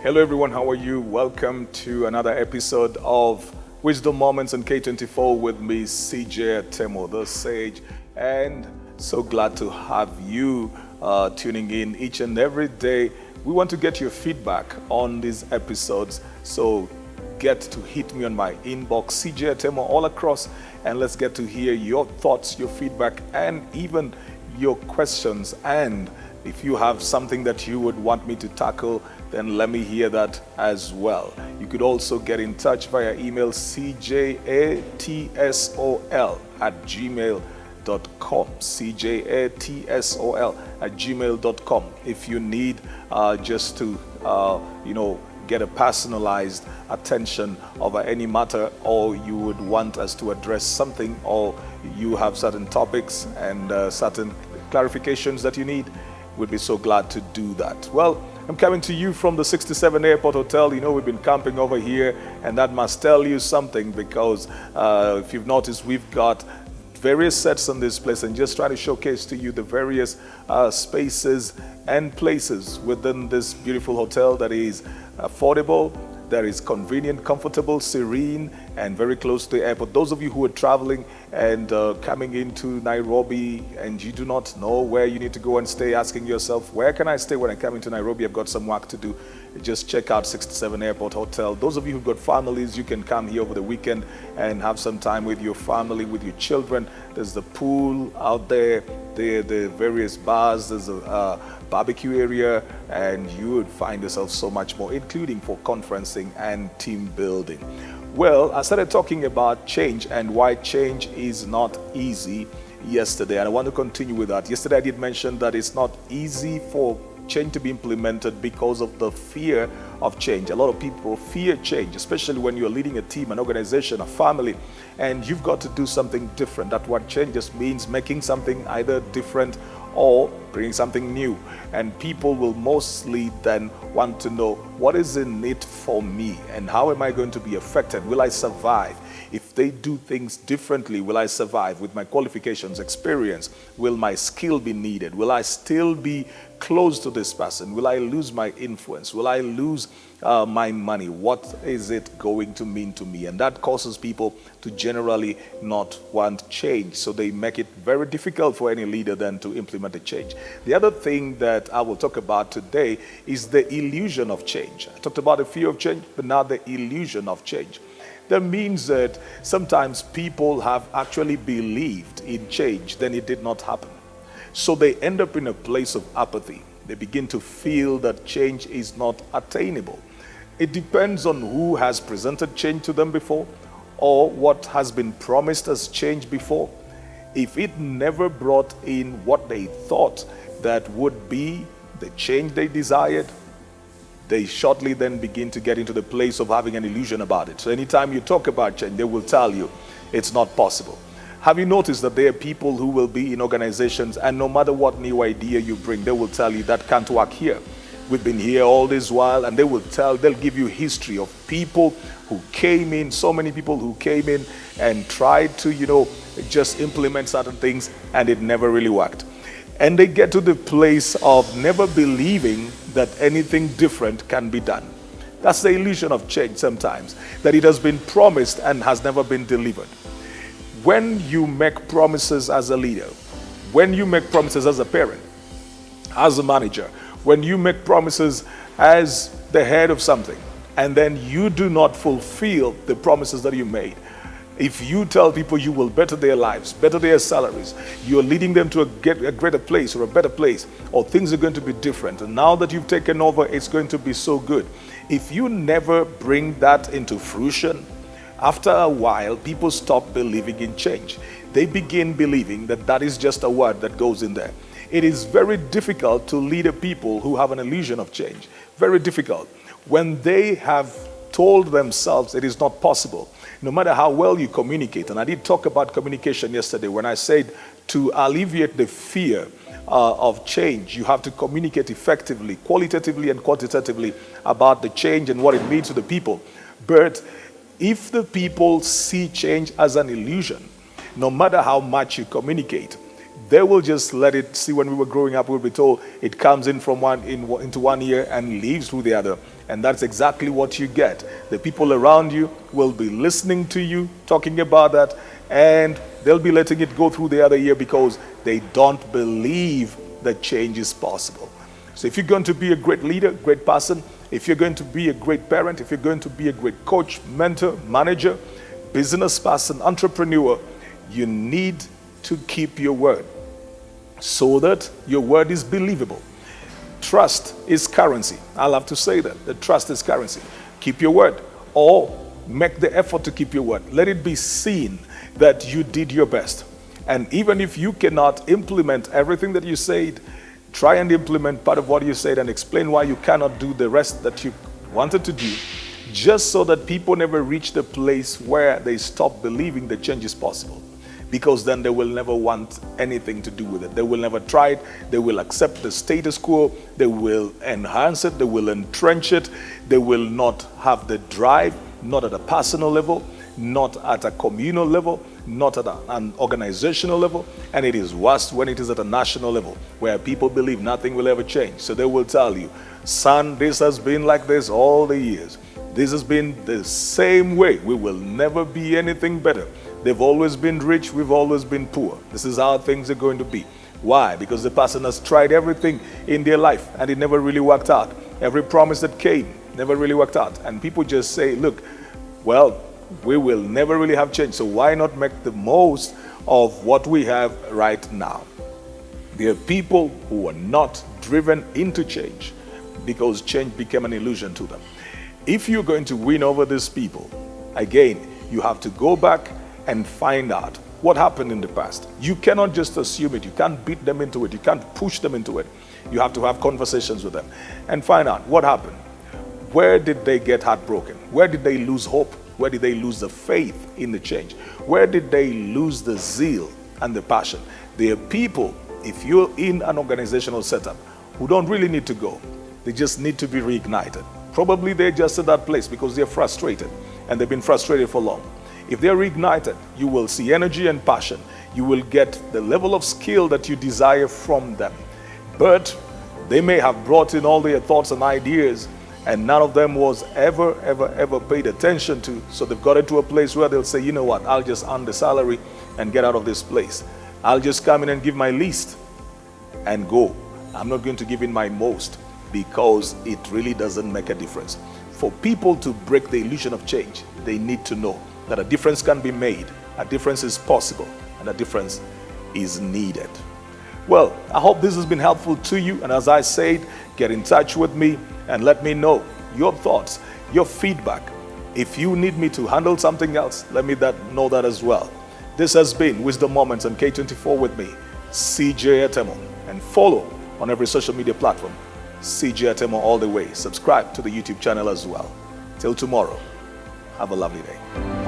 Hello, everyone. How are you? Welcome to another episode of Wisdom Moments on K24 with me, C.J Atemo, the Sage. And so glad to have you tuning in each and every day. We want to get your feedback on these episodes. So get to hit me on my inbox, C.J Atemo, all across, and let's get to hear your thoughts, your feedback, and even your questions. And if you have something that you would want me to tackle, then let me hear that as well. You could also get in touch via email cjatsol@gmail.com, cjatsol@gmail.com. If you need just to, get a personalized attention over any matter, or you would want us to address something, or you have certain topics and certain clarifications that you need, we'd be so glad to do that. Well, I'm coming to you from the 67 Airport Hotel. You know, we've been camping over here, and that must tell you something, because if you've noticed, we've got various sets on this place, and just trying to showcase to you the various spaces and places within this beautiful hotel that is affordable, that is convenient, comfortable, serene, and very close to the airport. Those of you who are traveling and coming into Nairobi and you do not know where you need to go and stay, asking yourself, where can I stay when I come into Nairobi? I've got some work to do. Just check out 67 Airport Hotel. Those of you who've got families, you can come here over the weekend and have some time with your family, with your children. There's the pool out there, the various bars, there's a barbecue area, and you would find yourself so much more, including for conferencing and team building. Well, I started talking about change and why change is not easy yesterday, and I want to continue with that. Yesterday I did mention that it's not easy for change to be implemented because of the fear of change. A lot of people fear change, especially when you're leading a team, an organization, a family, and you've got to do something different. That what change just means, making something either different or bringing something new. And people will mostly then want to know, what is in it for me, and how am I going to be affected? Will I survive? If they do things differently, will I survive with my qualifications, experience? Will my skill be needed? Will I still be close to this person? Will I lose my influence? Will I lose my money? What is it going to mean to me? And that causes people to generally not want change. So they make it very difficult for any leader then to implement a change. The other thing that I will talk about today is the illusion of change. I talked about the fear of change, but now the illusion of change. That means that sometimes people have actually believed in change, then it did not happen. So they end up in a place of apathy. They begin to feel that change is not attainable. It depends on who has presented change to them before, or what has been promised as change before. If it never brought in what they thought that would be the change they desired, they shortly then begin to get into the place of having an illusion about it. So anytime you talk about change, they will tell you it's not possible. Have you noticed that there are people who will be in organizations, and no matter what new idea you bring, they will tell you that can't work here. We've been here all this while, and they'll give you history of people who came in, so many people who came in and tried to, just implement certain things, and it never really worked. And they get to the place of never believing that anything different can be done. That's the illusion of change sometimes, that it has been promised and has never been delivered. When you make promises as a leader, when you make promises as a parent, as a manager, when you make promises as the head of something, and then you do not fulfill the promises that you made, if you tell people you will better their lives, better their salaries, you're leading them to a greater place or a better place, or things are going to be different, and now that you've taken over, it's going to be so good. If you never bring that into fruition, after a while, people stop believing in change. They begin believing that that is just a word that goes in there. It is very difficult to lead a people who have an illusion of change. Very difficult. When they have told themselves it is not possible, no matter how well you communicate, and I did talk about communication yesterday when I said to alleviate the fear of change, you have to communicate effectively, qualitatively and quantitatively about the change and what it means to the people. But if the people see change as an illusion, no matter how much you communicate, They will just let it see. When we were growing up, we would be told it comes in from into one ear and leaves through the other. And that's exactly what you get. The people around you will be listening to you, talking about that, and they'll be letting it go through the other ear because they don't believe that change is possible. So if you're going to be a great leader, great person, if you're going to be a great parent, if you're going to be a great coach, mentor, manager, business person, entrepreneur, you need to keep your word so that your word is believable. Trust is currency. I'll have to say that. The trust is currency. Keep your word, or make the effort to keep your word. Let it be seen that you did your best. And even if you cannot implement everything that you said, try and implement part of what you said and explain why you cannot do the rest that you wanted to do, just so that people never reach the place where they stop believing that change is possible. Because then they will never want anything to do with it. They will never try it. They will accept the status quo. They will enhance it. They will entrench it. They will not have the drive, not at a personal level, not at a communal level, not at an organizational level. And it is worse when it is at a national level, where people believe nothing will ever change. So they will tell you, son, this has been like this all the years. This has been the same way. We will never be anything better. They've always been rich, we've always been poor. This is how things are going to be. Why? Because the person has tried everything in their life and it never really worked out. Every promise that came never really worked out. And people just say, look, well, we will never really have change. So why not make the most of what we have right now? There are people who are not driven into change because change became an illusion to them. If you're going to win over these people, again, you have to go back and find out what happened in the past. You cannot just assume it. You can't beat them into it. You can't push them into it. You have to have conversations with them and find out what happened. Where did they get heartbroken? Where did they lose hope? Where did they lose the faith in the change? Where did they lose the zeal and the passion? There are people, if you're in an organizational setup, who don't really need to go. They just need to be reignited. Probably they're just at that place because they're frustrated and they've been frustrated for long. If they're reignited, you will see energy and passion. You will get the level of skill that you desire from them. But they may have brought in all their thoughts and ideas, and none of them was ever paid attention to. So they've got into a place where they'll say, you know what, I'll just earn the salary and get out of this place. I'll just come in and give my least and go. I'm not going to give in my most, because it really doesn't make a difference. For people to break the illusion of change, they need to know that a difference can be made, a difference is possible, and a difference is needed. Well, I hope this has been helpful to you. And as I said, get in touch with me and let me know your thoughts, your feedback. If you need me to handle something else, let me know that as well. This has been Wisdom Moments on K24 with me, C.J Atemo. And follow on every social media platform, C.J Atemo all the way. Subscribe to the YouTube channel as well. Till tomorrow, have a lovely day.